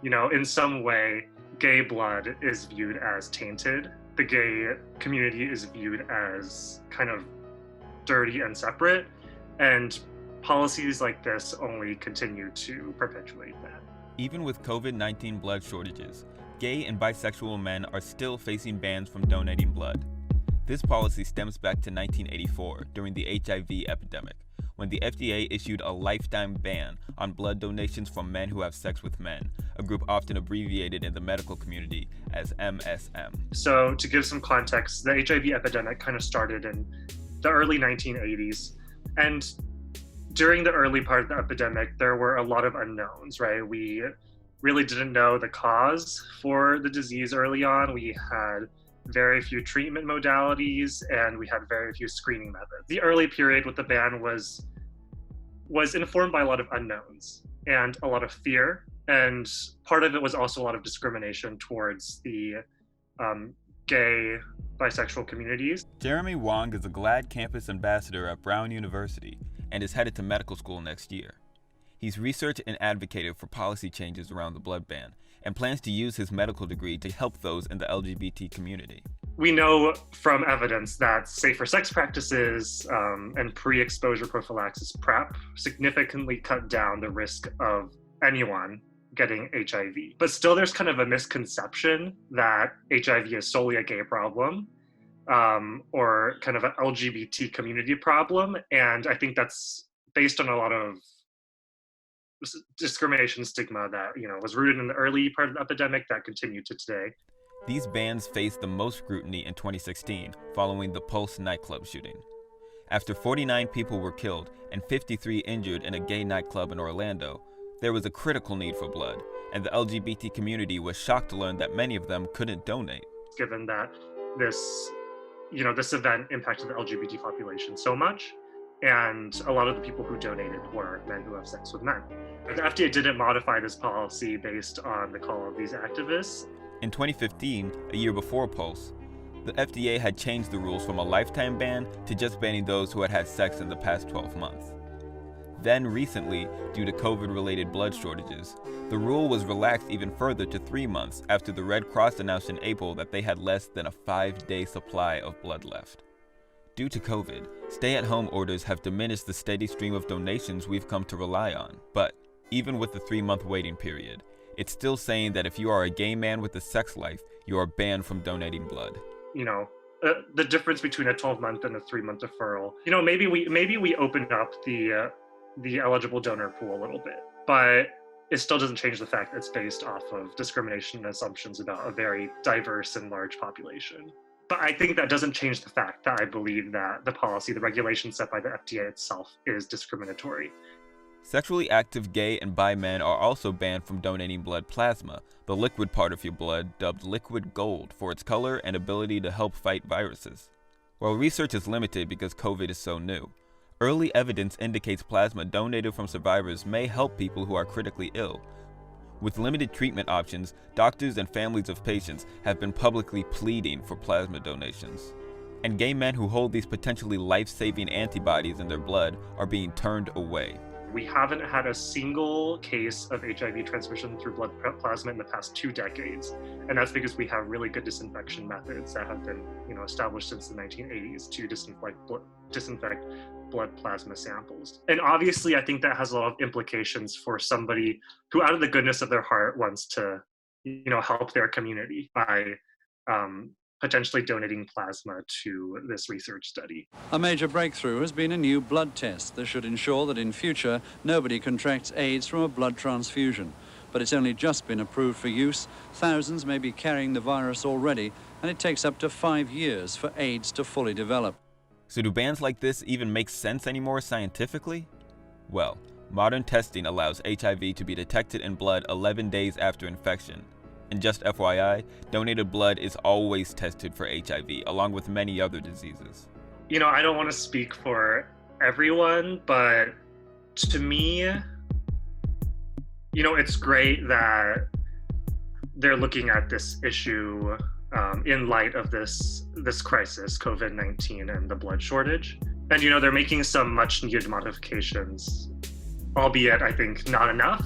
in some way, gay blood is viewed as tainted. The gay community is viewed as kind of dirty and separate. And policies like this only continue to perpetuate that. Even with COVID-19 blood shortages, gay and bisexual men are still facing bans from donating blood. This policy stems back to 1984 during the HIV epidemic, when the FDA issued a lifetime ban on blood donations from men who have sex with men, a group often abbreviated in the medical community as MSM. So to give some context, the HIV epidemic kind of started in the early 1980s. And during the early part of the epidemic, there were a lot of unknowns, right? We really didn't know the cause for the disease early on. We had very few treatment modalities, and we had very few screening methods. The early period with the ban was informed by a lot of unknowns and a lot of fear. And part of it was also a lot of discrimination towards the gay, bisexual communities. Jeremy Wong is a GLAAD campus ambassador at Brown University and is headed to medical school next year. He's researched and advocated for policy changes around the blood ban and plans to use his medical degree to help those in the LGBT community. We know from evidence that safer sex practices and pre-exposure prophylaxis PrEP significantly cut down the risk of anyone getting HIV. But still there's kind of a misconception that HIV is solely a gay problem or kind of an LGBT community problem. And I think that's based on a lot of discrimination stigma that was rooted in the early part of the epidemic that continued to today. These bans faced the most scrutiny in 2016 following the Pulse nightclub shooting. After 49 people were killed and 53 injured in a gay nightclub in Orlando, there was a critical need for blood, and the LGBT community was shocked to learn that many of them couldn't donate. Given that this event impacted the LGBT population so much, and a lot of the people who donated were men who have sex with men. The FDA didn't modify this policy based on the call of these activists. In 2015, a year before Pulse, the FDA had changed the rules from a lifetime ban to just banning those who had had sex in the past 12 months. Then recently, due to COVID-related blood shortages, the rule was relaxed even further to 3 months after the Red Cross announced in April that they had less than a 5-day supply of blood left. Due to COVID, stay-at-home orders have diminished the steady stream of donations we've come to rely on. But even with the 3-month waiting period, it's still saying that if you are a gay man with a sex life, you are banned from donating blood. The difference between a 12-month and a 3-month deferral. Maybe we open up the eligible donor pool a little bit, but it still doesn't change the fact that it's based off of discrimination and assumptions about a very diverse and large population. But I think that doesn't change the fact that I believe that the regulation set by the FDA itself is discriminatory. Sexually active gay and bi men are also banned from donating blood plasma, the liquid part of your blood dubbed liquid gold for its color and ability to help fight viruses. While research is limited because COVID is so new, early evidence indicates plasma donated from survivors may help people who are critically ill. With limited treatment options, doctors and families of patients have been publicly pleading for plasma donations. And gay men who hold these potentially life-saving antibodies in their blood are being turned away. We haven't had a single case of HIV transmission through blood plasma in the past 2 decades. And that's because we have really good disinfection methods that have been established since the 1980s to disinfect blood plasma samples. And obviously, I think that has a lot of implications for somebody who out of the goodness of their heart wants to help their community by potentially donating plasma to this research study. A major breakthrough has been a new blood test that should ensure that in future nobody contracts AIDS from a blood transfusion. But it's only just been approved for use. Thousands may be carrying the virus already, and it takes up to 5 years for AIDS to fully develop. So do bans like this even make sense anymore scientifically? Well, modern testing allows HIV to be detected in blood 11 days after infection. And just FYI, donated blood is always tested for HIV, along with many other diseases. I don't want to speak for everyone, but to me, it's great that they're looking at this issue in light of this crisis, COVID-19 and the blood shortage. And, they're making some much needed modifications, albeit I think not enough.